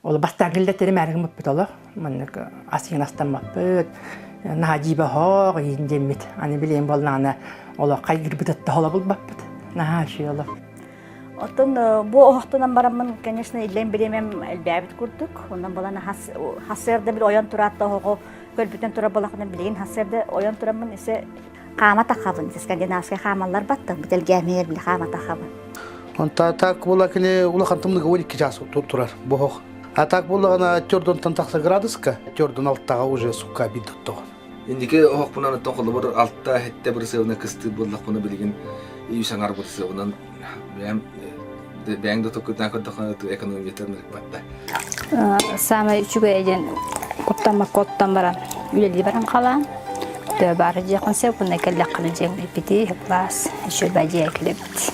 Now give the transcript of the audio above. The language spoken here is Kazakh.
Ол бастагылда терем әргім өппет олы. Маннык асыйын астамаппет. Нахажиба хоқ ендемет. Аны білейін болнағына ола қайгыр бұтатты хола бұлбаппет. Нахажи олы. Оттон бу оқтынан барамын, конечно, илен билемем элбәбит курдук. Ондан баланы хасырда бир оян туратты хого көлбүтен тура балакны билген хасырда оян турамын исе камата хабын. Скандинавский хамаллар батты. Бител гәмер бил камата хабын. Онта так була келе улахантымны говорит кичас турар бохох. А так була ана тёрдон тантакса градуска, тёрдон алттага уже сука биддто. Индике ох бунан тоқылы бір алтта хетте бір сеуна кысты боллақ бұны білген үйсаңар бір сеунан бәңді тоқыдан көттіқаны экономиятерін батта. Самай үчігі әден коттан баран үлелі баран қалан. Дөй бары жақын сеу бұны кәлі қаны жеңі беті, класс, үші бәжі әкілі біті.